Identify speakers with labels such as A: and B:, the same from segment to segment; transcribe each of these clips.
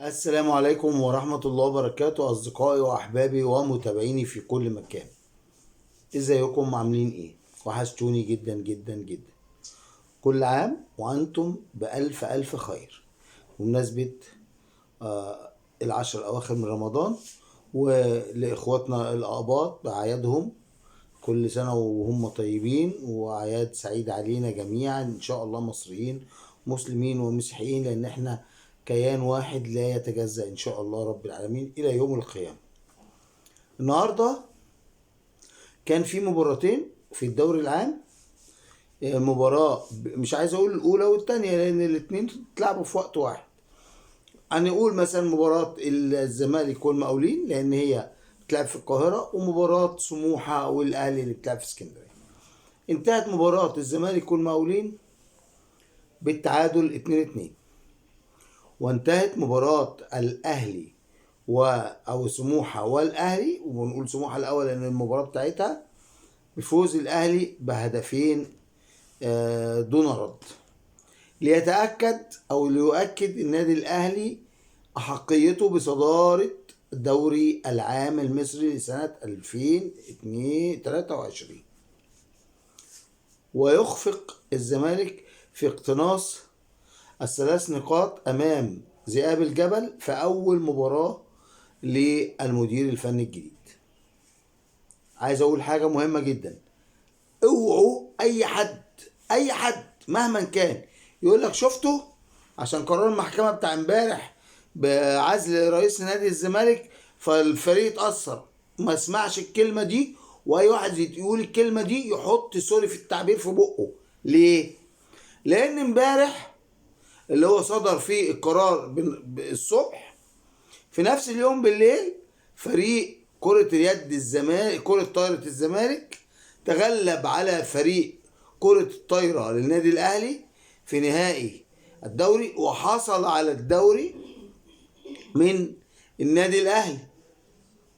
A: السلام عليكم ورحمة الله وبركاته، أصدقائي وأحبابي ومتابعيني في كل مكان. إزيكم عاملين إيه؟ وحشتوني جدا جدا جدا. كل عام وأنتم بألف ألف خير بمناسبة العشر الأواخر من رمضان، ولإخواتنا الآباط بأعيادهم. كل سنة وهم طيبين، وأعياد سعيدة علينا جميعا إن شاء الله، مصريين مسلمين ومسيحيين، لأن إحنا كيان واحد لا يتجزأ إن شاء الله رب العالمين إلى يوم القيامة. النهاردة كان في مباراتين في الدوري العام. مباراة مش عايز أقول الأولى والتانية لأن الاتنين اتلعبوا في وقت واحد. هنقول مثلا مباراة الزمالك والمقاولين لأن هي بتلعب في القاهرة، ومباراة سموحة والأهلي اللي بتلعب في اسكندرية. انتهت مباراة الزمالك والمقاولين بالتعادل 2-2، وانتهت مباراة الأهلي أو سموحة والأهلي، ونقول سموحة الأول لأن المباراة بتاعتها بفوز الأهلي بهدفين دون رد، ليتأكد أو ليؤكد النادي الأهلي أحقيته بصدارة الدوري العام المصري لسنة 2023، ويخفق الزمالك في اقتناص الثلاث نقاط أمام ذئاب الجبل في أول مباراة للمدير الفني الجديد. عايز أقول حاجة مهمة جدا: اوعوا أي حد مهما كان يقول لك شفته عشان قرار المحكمة بتاع امبارح بعزل رئيس نادي الزمالك فالفريق اتأثر. ما اسمعش الكلمة دي، وأي واحد يقول الكلمة دي يحط سوري في التعبير في بقه. ليه؟ لأن امبارح اللي هو صدر فيه القرار الصبح، في نفس اليوم بالليل فريق كرة اليد الزمالك، كرة طايرة الزمالك، تغلب على فريق كرة الطايرة للنادي الأهلي في نهائي الدوري، وحصل على الدوري من النادي الأهلي.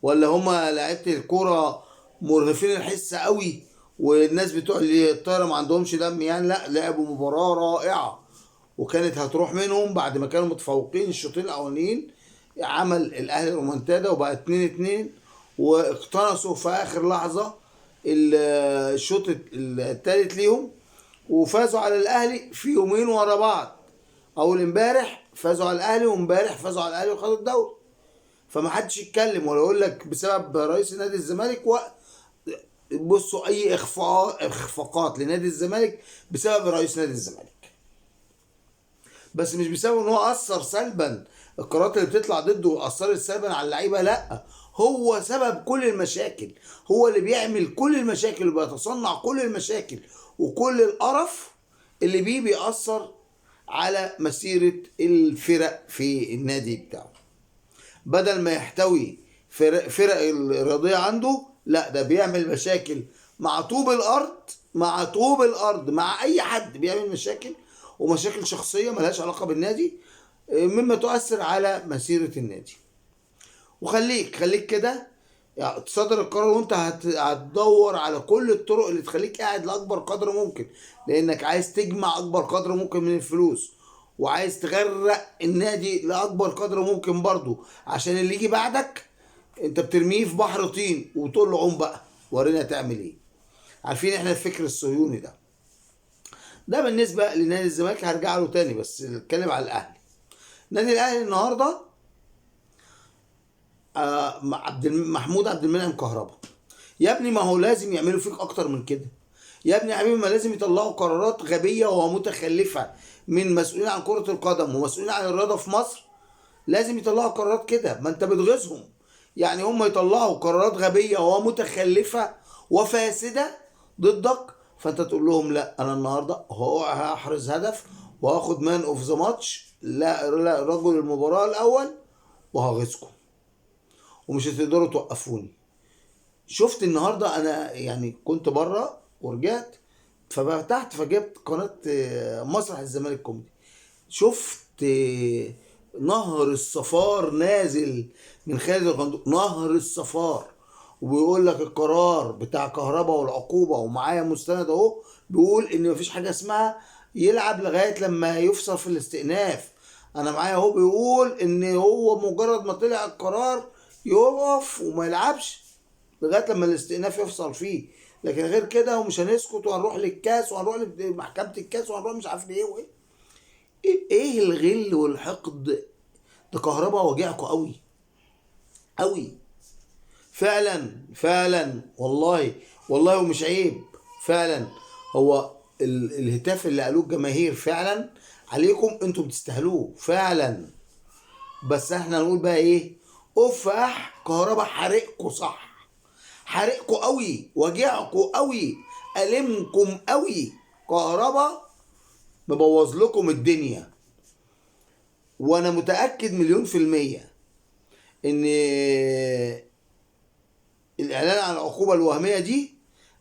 A: ولا هما لعيبة الكرة مرهفين الحس قوي والناس بتوع الطايرة ما عندهمش دم؟ يعني لا، لعبوا مباراة رائعة وكانت هتروح منهم بعد ما كانوا متفوقين الشوطين الاولانيين. عمل الاهلي رومنتادا وبقى 2-2، واقتنصوا في اخر لحظه الشوط الثالث ليهم، وفازوا على الاهلي في يومين ورا بعض. اول امبارح فازوا على الاهلي، وامبارح فازوا على الاهلي وخدوا الدوري. فما حدش يتكلم ولا يقول لك بسبب رئيس نادي الزمالك بصوا اي اخفاقات لنادي الزمالك بسبب رئيس نادي الزمالك، بس مش بسبب ان هو اثر سلبا. القرارات اللي بتطلع ضده اثرت سلبا على اللعيبه، لا، هو سبب كل المشاكل، هو اللي بيعمل كل المشاكل وبيتصنع كل المشاكل، وكل القرف اللي بيأثر على مسيرة الفرق في النادي بتاعه. بدل ما يحتوي فرق الرياضية عنده، لا، ده بيعمل مشاكل مع طوب الارض، مع اي حد بيعمل مشاكل، ومشاكل شخصية ملهاش علاقة بالنادي، مما تؤثر على مسيرة النادي. خليك كده، يعني تصدر القرار وانت هتدور على كل الطرق اللي تخليك قاعد لاكبر قدر ممكن، لانك عايز تجمع اكبر قدر ممكن من الفلوس، وعايز تغرق النادي لاكبر قدر ممكن برضو، عشان اللي يجي بعدك انت بترميه في بحر طين وتقول له عوم بقى ورينا تعمل ايه. عارفين احنا الفكر الصهيوني ده بالنسبه لنادي الزمالك. هرجع له تاني، بس نتكلم على الاهلي. نادي الاهلي النهارده محمود عبد المنعم كهربا. يا ابني ما هو لازم يعملوا فيك اكتر من كده. يا ابني يا حبيبي، ما لازم يطلعوا قرارات غبيه ومتخلفه من مسؤولين عن كره القدم ومسؤولين عن الرياضه في مصر. لازم يطلعوا قرارات كده، ما انت بتغيظهم. يعني هم يطلعوا قرارات غبيه ومتخلفه وفاسده ضدك، فانت تقول لهم لا، انا النهارده هو هحرز هدف وهاخد مان اوف ذا ماتش، لا لا، رجل المباراه الاول، وهغيظكم ومش هتقدروا توقفوني. شفت النهارده انا يعني كنت بره ورجعت، ففتحت فجبت قناه مسرح الزمالك كوميدي. شفت نهر الصفار نازل من خالد الغندور، نهر الصفار، وبيقول لك القرار بتاع كهربا والعقوبه، ومعايا مستند اهو بيقول ان مفيش حاجه اسمها يلعب لغايه لما يفصل في الاستئناف، انا معايا اهو بيقول ان هو مجرد ما طلع القرار يقف وما يلعبش لغايه لما الاستئناف يفصل فيه، لكن غير كده ومش هنسكت وهنروح للكاس وهنروح لمحكمه الكاس وهنروح مش عارف ايه وايه. ايه الغل والحقد؟ ده كهربا وجعكوا قوي قوي، فعلا فعلا والله، والله ومش عيب فعلا. هو الهتاف اللي قالوه الجماهير فعلا عليكم انتوا بتستاهلوه فعلا، بس احنا نقول بقى ايه؟ افح كهربا حرقكوا صح، حرقكوا قوي، وجعكوا قوي، ألمكم قوي. كهربا مبوظ لكم الدنيا، وانا متأكد مليون في المية ان الاعلان عن العقوبة الوهمية دي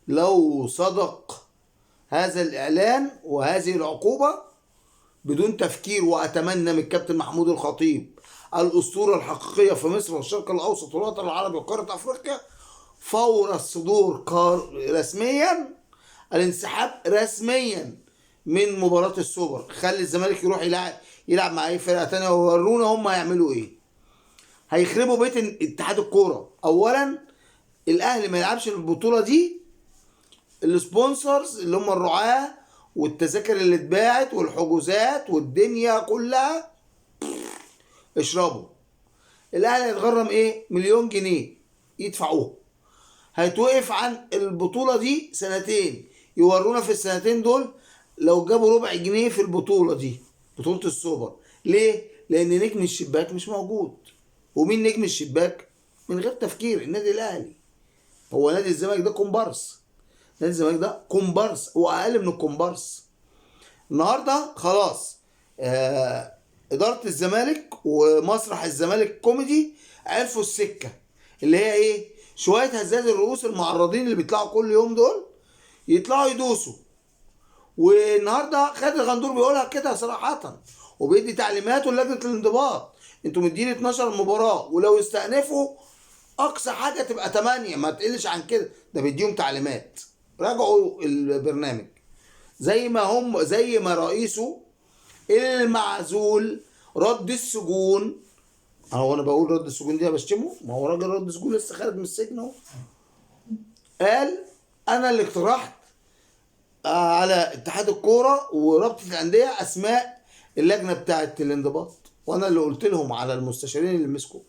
A: لو صدق هذا الاعلان وهذه العقوبة بدون تفكير، واتمنى من الكابتن محمود الخطيب الاسطورة الحقيقية في مصر والشرق الاوسط والوطن العربي وقارة افريقيا فور الصدور رسميا الانسحاب رسميا من مباراة السوبر. خلي الزمالك يروح يلعب مع اي فرقة تانية ويورونا هم هيعملوا ايه. هيخربوا بيت اتحاد الكورة. اولا الاهلي ما يلعبش البطولة دي، السبونسرز اللي هم الرعاة والتذاكر اللي اتباعت والحجوزات والدنيا كلها اشربوا. الاهلي هيتغرم ايه؟ مليون جنيه يدفعوها. هيتوقف عن البطولة دي سنتين، يورونا في السنتين دول لو جابوا ربع جنيه في البطولة دي، بطولة السوبر. ليه؟ لأن نجم الشباك مش موجود. ومين نجم الشباك؟ من غير تفكير النادي الأهلي. هو نادي الزمالك ده كومبارس، نادي الزمالك ده كومبارس، هو أقل من الكومبارس. النهارده خلاص إدارة الزمالك ومسرح الزمالك كوميدي عرفوا السكة اللي هي إيه؟ شوية هزاز الرؤوس المعرضين اللي بيطلعوا كل يوم دول يطلعوا يدوسوا. والنهارده خالد الغندور بيقولها كده صراحة وبيدي تعليماته للجنة الانضباط، انتوا مدين 12 مباراة ولو استأنفوا أقصى حاجة تبقى 8 ما تقلش عن كده. ده بيديهم تعليمات. راجعوا البرنامج زي ما رئيسه المعزول رد السجون. انا بقول رد السجون دي بشتمه؟ ما هو راجل رد السجون لسه خارج من السجن اهو. قال انا اللي اقترحت على اتحاد الكوره ورابطه الانديه اسماء اللجنه بتاعه الانضباط، وانا اللي قلت لهم على المستشارين اللي مسكوا.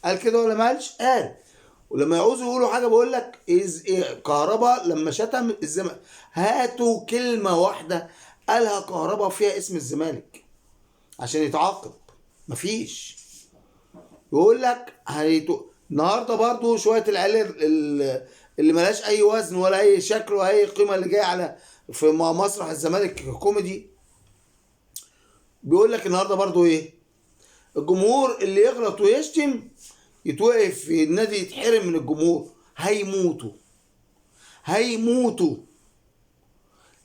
A: قال كده ولا ما قالش؟ قال. ولما يعوزوا يقولوا حاجه بقول لك كهربا لما شتم الزمالك هاتوا كلمه واحده قالها كهربا فيها اسم الزمالك عشان يتعاقب. مفيش. يقول لك النهارده برضو شويه العيال اللي ملاش اي وزن ولا اي شكل ولا اي قيمه اللي جايه على في مسرح الزمالك كوميدي، بيقول لك النهارده برضو ايه؟ الجمهور اللي يغلط ويشتم يتوقف في النادي يتحرم من الجمهور. هيموتوا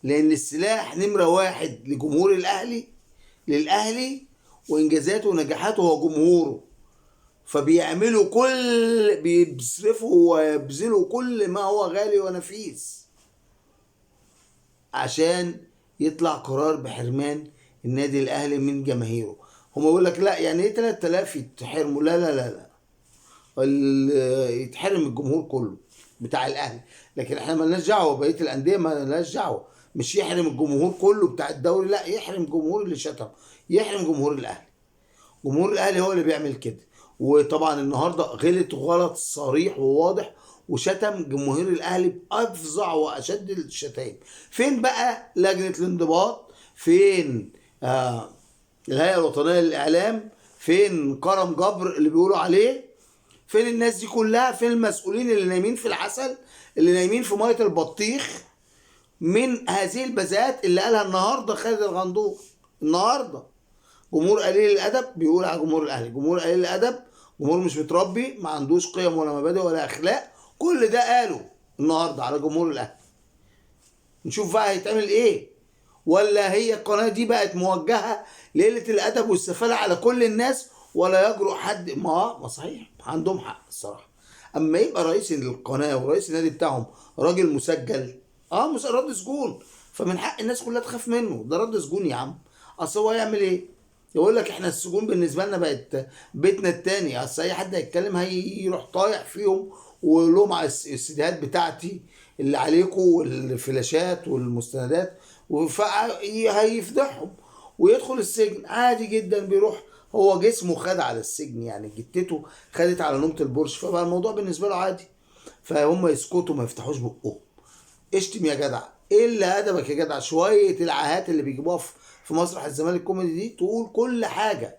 A: لان السلاح نمره واحد لجمهور الاهلي للاهلي وانجازاته ونجاحاته هو جمهوره. فبيعملوا بيصرفوا ويبذلوا كل ما هو غالي ونفيس عشان يطلع قرار بحرمان النادي الاهلي من جماهيره. هم يقول لك لا يعني ايه 3000 يتحرموا؟ لا لا لا لا، يتحرم الجمهور كله بتاع الاهلي، لكن احنا مالناش دعوه بقيه الانديه، مالناش دعوه. مش يحرم الجمهور كله بتاع الدوري، لا، يحرم الجمهور اللي شتم، يحرم جمهور الاهلي. جمهور الاهلي هو اللي بيعمل كده. وطبعا النهارده غلط صريح وواضح وشتم جمهور الاهلي بافظع واشد الشتائم. فين بقى لجنه الانضباط؟ فين الهيئه الوطنيه للاعلام؟ فين كرم جبر اللي بيقولوا عليه؟ فين الناس دي كلها؟ فين المسؤولين اللي نايمين في العسل، اللي نايمين في ميه البطيخ من هذه البذاءات اللي قالها النهارده خالد الغندور؟ النهارده جمهور قليل الادب بيقول على جمهور الاهلي جمهور قليل الادب، جمهور مش متربي، ما عندوش قيم ولا مبادئ ولا اخلاق. كل ده قاله النهارده على جمهور الاهلي. نشوف بقى هيتعمل ايه. ولا هي القناه دي بقت موجهه لقله الادب والسفاله على كل الناس ولا يجرؤ حد؟ ما صحيح عندهم حق الصراحه. اما يبقى رئيس القناه ورئيس النادي بتاعهم راجل مسجل، رد سجون، فمن حق الناس كلها تخاف منه. ده رد سجون يا عم. اصل هو يعمل ايه؟ يقول لك احنا السجون بالنسبه لنا بقت بيتنا التاني، اصل اي حد هيتكلم هيروح طايح فيهم ويقول لهم على السيديهات بتاعتي اللي عليكم والفلاشات والمستندات، هيفضحهم ويدخل السجن عادي جدا. بيروح هو جسمه خد على السجن، يعني جتته خدت على نومة البرش، فبقى الموضوع بالنسبه له عادي. فهم يسكتوا ما يفتحوش بقهم. اشتم يا جدع، ايه اللي ادبك يا جدع؟ شويه العاهات اللي بيجيبوها في مسرح الزمالك كوميدي دي، تقول كل حاجه،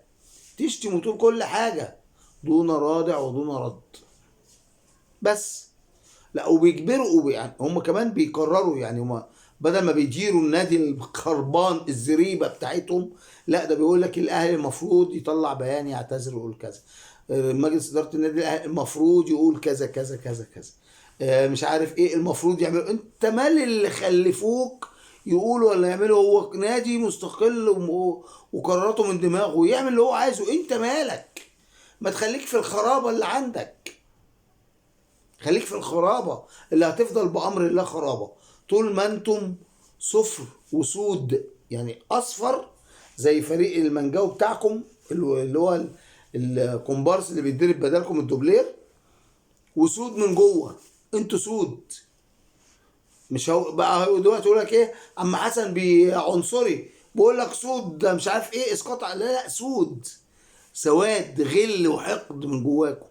A: تشتم وتقول كل حاجه دون رادع ودون رد. بس لا، وبيجبروا يعني هم كمان بيكرروا، يعني هم بدل ما بيديروا النادي الخربان الزريبه بتاعتهم، لا ده بيقول لك الاهلي المفروض يطلع بيان يعتذر ويقول كذا، مجلس اداره النادي الاهلي المفروض يقول كذا كذا كذا كذا، مش عارف ايه المفروض يعملوا. انت مال اللي خلفوك يقولوا ولا يعملوا؟ هو نادي مستقل وقراراته من دماغه ويعمل اللي هو عايزه، انت مالك؟ ما تخليك في الخرابه اللي عندك، خليك في الخرابة اللي هتفضل بأمر الله خرابة طول ما انتم صفر وسود، يعني أصفر زي فريق المنجاو بتاعكم اللي هو الكومبارس اللي بيتدرب بدلكم الدوبلير، وسود من جوه. انتوا سود. مش هو بقى هو دلوقتي يقول لك ايه؟ اما حسن عنصري بيقول لك سود ده مش عارف ايه اسقاط، لا لا، سود، سواد غل وحقد من جواكم.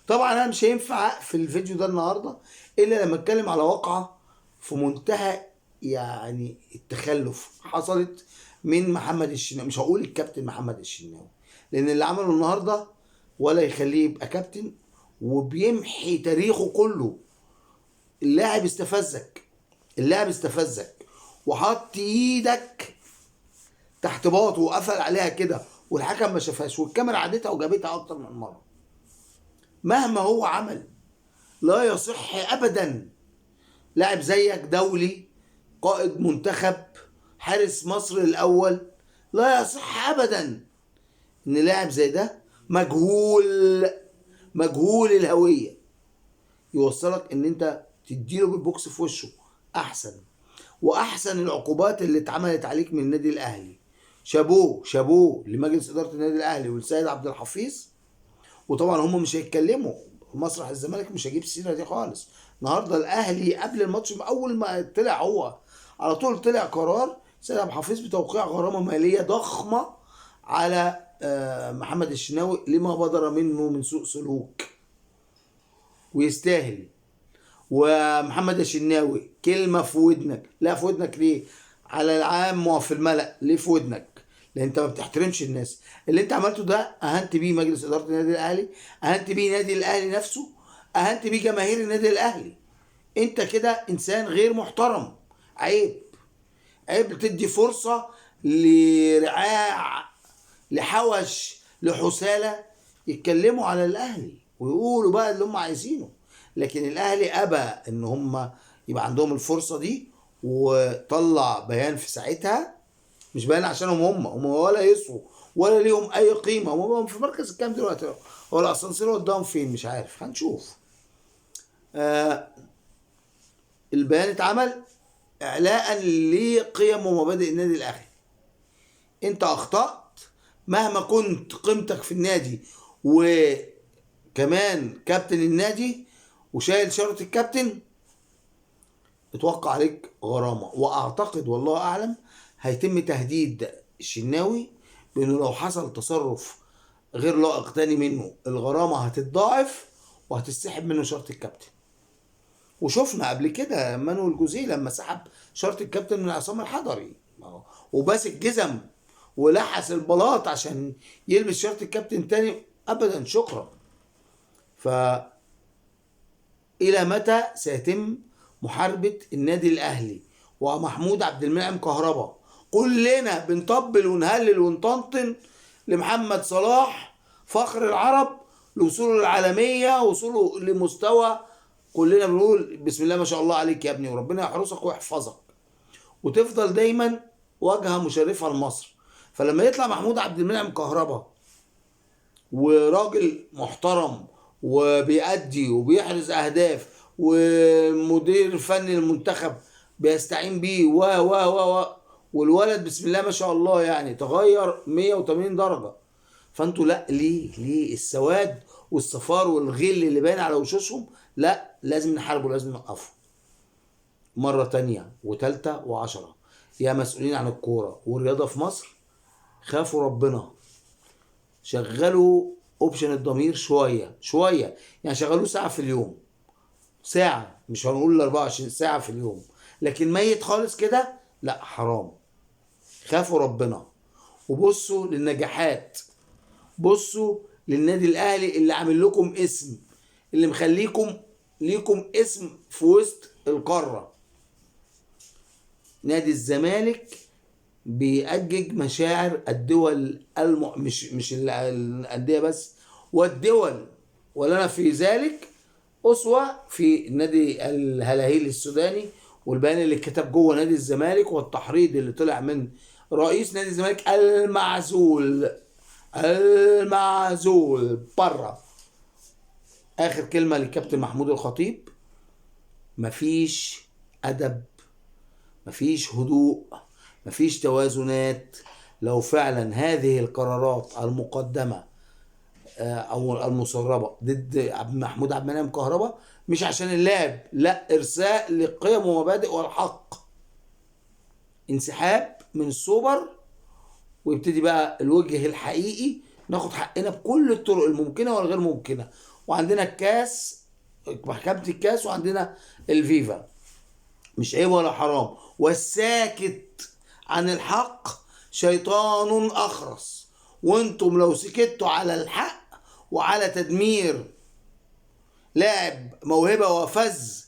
A: طبعا انا مش هينفع في الفيديو ده النهارده الا لما اتكلم على واقعه في منتهى يعني التخلف حصلت من محمد الشناوي. مش هقول الكابتن محمد الشناوي، لان اللي عمله النهارده ولا يخليه يبقى كابتن، وبيمحي تاريخه كله. اللاعب استفزك، اللاعب استفزك وحط ايدك تحت باطه وقفل عليها كده، والحكم ما شافهاش والكاميرا عدتها وجابتها اكتر من مره. مهما هو عمل لا يصح ابدا. لاعب زيك دولي، قائد منتخب، حارس مصر الاول، لا يصح ابدا ان لاعب زي ده مجهول، مجهول الهويه، يوصلك ان انت تديله بالبوكس في وشه. احسن واحسن العقوبات اللي اتعملت عليك من النادي الاهلي. شابوه شابوه لمجلس اداره النادي الاهلي والسيد عبد الحفيظ. وطبعا هم مش هيتكلموا، مسرح الزمالك مش هيجيب السيره دي خالص. النهارده الاهلي قبل الماتش اول ما طلع هو على طول طلع قرار سيد عبد الحفيظ بتوقيع غرامه ماليه ضخمه على محمد الشناوي لما بدر منه من سوء سلوك، ويستاهل. ومحمد الشناوي كلمه في ودنك، لا في ودنك ليه؟ على العام وفي الملأ ليه في ودنك؟ لان انت ما بتحترمش الناس. اللي انت عملته ده اهنت بيه مجلس اداره النادي الاهلي، اهنت بيه نادي الاهلي نفسه، اهنت بيه جماهير النادي الاهلي. انت كده انسان غير محترم. عيب، عيب تدي فرصه لرعاع، لحوش، لحسالة يتكلموا على الاهلي ويقولوا بقى اللي هم عايزينه. لكن الاهلي ابى ان هم يبقى عندهم الفرصه دي، وطلع بيان في ساعتها. مش بيان عشانهم هم ولا يسووا ولا ليهم اي قيمه. هم في مركز الكام دلوقتي؟ هو الاسانسير قدام فين؟ مش عارف، هنشوف. آه البيان اتعمل اعلاء لقيم ومبادئ النادي الاهلي. انت اخطأت مهما كنت قيمتك في النادي وكمان كابتن النادي وشايل شارة الكابتن، اتوقع عليك غرامة. واعتقد والله اعلم هيتم تهديد الشناوي بانه لو حصل تصرف غير لائق تاني منه الغرامة هتتضاعف وهتسحب منه شارة الكابتن. وشفنا قبل كده مانويل جوزيه لما سحب شارة الكابتن من عصام الحضري وباس الجزم ولحس البلاط عشان يلبس شارة الكابتن تاني. ابدا، شكرا. ف الى متى سيتم محاربة النادي الاهلي ومحمود عبد المنعم كهربا؟ كلنا بنطبل ونهلل ونطنطن لمحمد صلاح فخر العرب لوصوله للعالمية، وصوله لمستوى كلنا بنقول بسم الله ما شاء الله عليك يا ابني، وربنا يحرسك ويحفظك وتفضل دايما واجهة مشرفة لمصر. فلما يطلع محمود عبد المنعم كهربا وراجل محترم وبيأدي وبيحرز اهداف ومدير فني المنتخب بيستعين بيه و والولد بسم الله ما شاء الله يعني تغير 180 درجة. فانتوا لا، ليه السواد والصفار والغل اللي باين على وشوشهم؟ لا، لازم نحاربه، لازم نوقفه. مرة تانية وتالتة وعشرة، يا مسؤولين عن الكورة والرياضة في مصر، خافوا ربنا. شغلوا اوبشن الضمير شوية، يعني شغلوه ساعة في اليوم، ساعة، مش هنقول 24 ساعة في اليوم، لكن ميت خالص كده لا، حرام. خافوا ربنا وبصوا للنجاحات، بصوا للنادي الاهلي اللي عامل لكم اسم، اللي مخليكم ليكم اسم في وسط القارة. نادي الزمالك بيأجج مشاعر الدول مش الأندية بس، والدول، ولنا في ذلك أسوة في نادي الهلاهيل السوداني، والبيان اللي اتكتب جوه نادي الزمالك، والتحريض اللي طلع من رئيس نادي الزمالك المعزول بره. آخر كلمة للكابتن محمود الخطيب: مفيش أدب، مفيش هدوء، مفيش توازنات. لو فعلا هذه القرارات المقدمة او المسربة ضد محمود عبد المنعم كهربا مش عشان اللعب، لا، ارساء لقيم ومبادئ والحق، انسحاب من السوبر، ويبتدي بقى الوجه الحقيقي، ناخد حقنا بكل الطرق الممكنة والغير ممكنة. وعندنا الكاس، محكمة الكاس، وعندنا الفيفا، مش عيب ولا حرام. والساكت عن الحق شيطان أخرس. وانتم لو سكتوا على الحق وعلى تدمير لاعب موهبة وفز،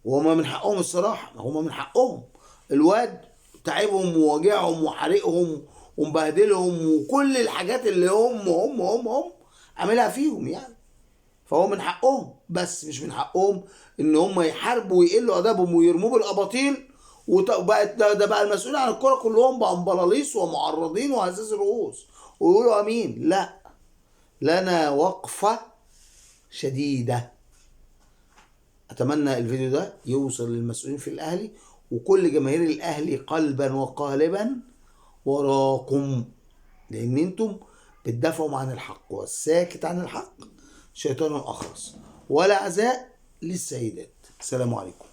A: وهما من حقهم الصراحة، هما من حقهم، الواد تعبهم وواجعهم وحرقهم ومبهدلهم وكل الحاجات اللي هم عاملها فيهم يعني، فهو من حقهم، بس مش من حقهم ان هم يحاربوا ويقلوا ادبهم ويرموه بالاباطيل. وبقت ده بقى المسؤول عن الكرة كلهم بقى مبلاليص ومعرضين وهزاز رؤوس ويقولوا امين. لا، لنا وقفة شديدة. اتمنى الفيديو ده يوصل للمسؤولين في الاهلي وكل جماهير الاهلي قلبا وقالبا وراكم، لان انتم بتدافعوا عن الحق، والساكت عن الحق شيطان اخرس. ولا عزاء للسيدات. السلام عليكم.